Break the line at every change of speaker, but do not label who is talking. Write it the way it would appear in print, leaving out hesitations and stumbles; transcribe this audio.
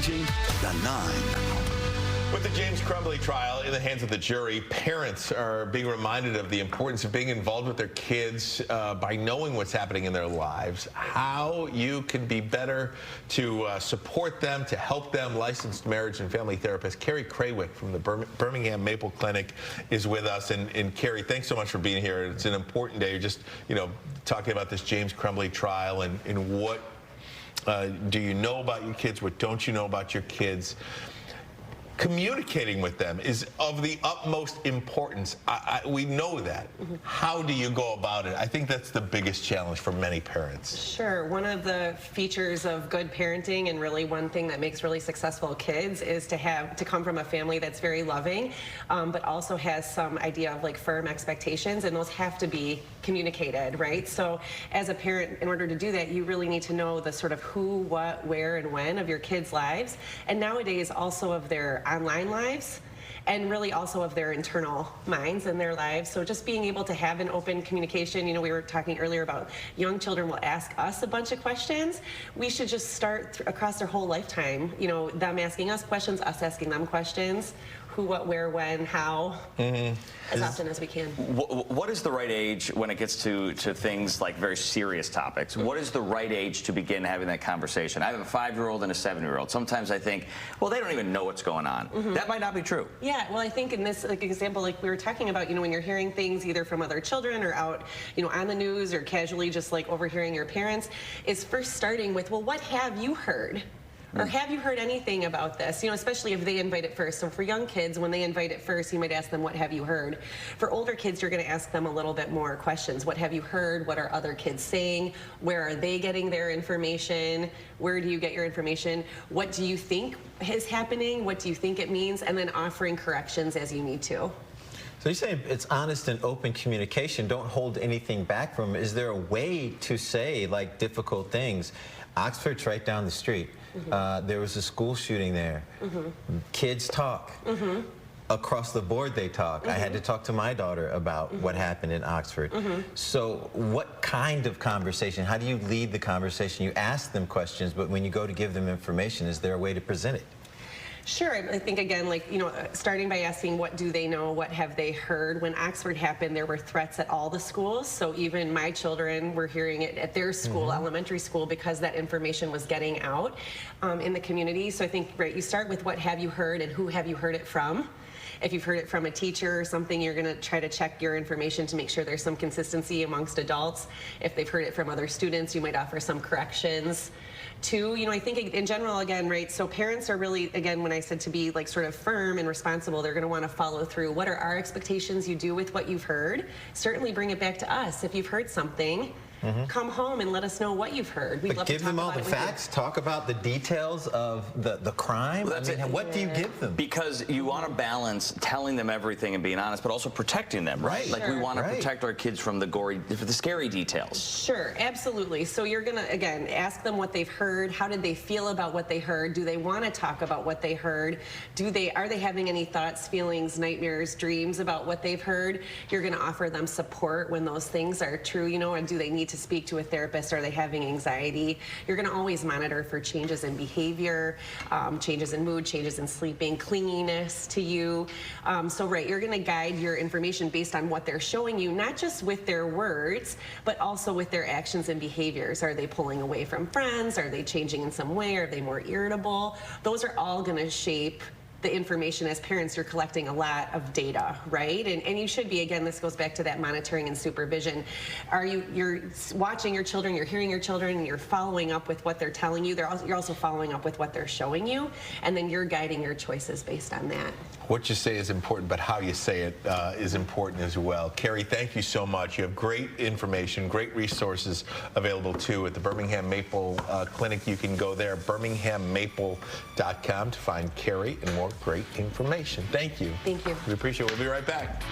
watching The 9.
With the James Crumbley trial in the hands of the jury, parents are being reminded of the importance of being involved with their kids by knowing what's happening in their lives, how you can be better to support them, to help them. Licensed marriage and family therapist Carrie Krawiec from the Birmingham Maple Clinic is with us. And Carrie, thanks so much for being here. It's an important day. You're just, talking about this James Crumbley trial and what do you know about your kids, what don't you know about your kids. Communicating with them is of the utmost importance. We know that. How do you go about it? I think that's the biggest challenge for many parents.
Sure. One of the features of good parenting, and really one thing that makes really successful kids, is to come from a family that's very loving, but also has some idea of like firm expectations, and those have to be communicated, right? So as a parent, in order to do that, you really need to know the sort of who, what, where, and when of your kids' lives, and nowadays also of their online lives, and really also of their internal minds and their lives. So just being able to have an open communication. We were talking earlier about young children will ask us a bunch of questions. We should just start across their whole lifetime, them asking us questions, us asking them questions. Who, what, where, when, how, as often as we can.
What is the right age when it gets to things like very serious topics? What is the right age to begin having that conversation? I have a 5-year-old and a 7-year-old. Sometimes I think, well, they don't even know what's going on. That might not be true.
Yeah, well, I think in this example, like we were talking about, when you're hearing things either from other children or out, on the news or casually just like overhearing your parents, is first starting with, well, what have you heard? Or have you heard anything about this? Especially if they invite it first. So for young kids, when they invite it first, you might ask them, what have you heard? For older kids, you're going to ask them a little bit more questions. What have you heard? What are other kids saying? Where are they getting their information? Where do you get your information? What do you think is happening? What do you think it means? And then offering corrections as you need to.
So you're saying it's honest and open communication. Don't hold anything back from it. Is there a way to say, like, difficult things? Oxford's right down the street. There was a school shooting there. Kids talk. Across the board they talk. I had to talk to my daughter about what happened in Oxford. So what kind of conversation? How do you lead the conversation? You ask them questions, but when you go to give them information, is there a way to present it?
Sure. I think, again, starting by asking what do they know, what have they heard. When Oxford happened, there were threats at all the schools. So even my children were hearing it at their school, elementary school, because that information was getting out in the community. So I think, right, you start with what have you heard and who have you heard it from. If you've heard it from a teacher or something, you're going to try to check your information to make sure there's some consistency amongst adults. If they've heard it from other students, you might offer some corrections. Two, I think in general, again, right, so parents are really, again, when I said to be like sort of firm and responsible, they're going to want to follow through. What are our expectations you do with what you've heard? Certainly bring it back to us. If you've heard something, come home and let us know what you've heard. We'd love to
give them all the facts, talk about the details of the crime.
Well,
what do you give them?
Because you want to balance telling them everything and being honest, but also protecting them, right? Like we want to protect our kids from the scary details.
Sure, absolutely. So you're going to, again, ask them what they've heard. How did they feel about what they heard? Do they want to talk about what they heard? Are they having any thoughts, feelings, nightmares, dreams about what they've heard? You're going to offer them support when those things are true, and do they need to speak to a therapist? Are they having anxiety? You're going to always monitor for changes in behavior, changes in mood, changes in sleeping, clinginess to you. You're going to guide your information based on what they're showing you, not just with their words, but also with their actions and behaviors. Are they pulling away from friends? Are they changing in some way? Are they more irritable? Those are all going to shape the information. As parents, you're collecting a lot of data, right? And you should be, again, this goes back to that monitoring and supervision. You're watching your children, you're hearing your children, and you're following up with what they're telling you. You're also following up with what they're showing you, and then you're guiding your choices based on that.
What you say is important, but how you say it is important as well. Carrie, thank you so much. You have great information, great resources available too at the Birmingham Maple Clinic. You can go there, birminghammaple.com, to find Carrie and more great information. Thank you.
Thank you.
We appreciate it. We'll be right back.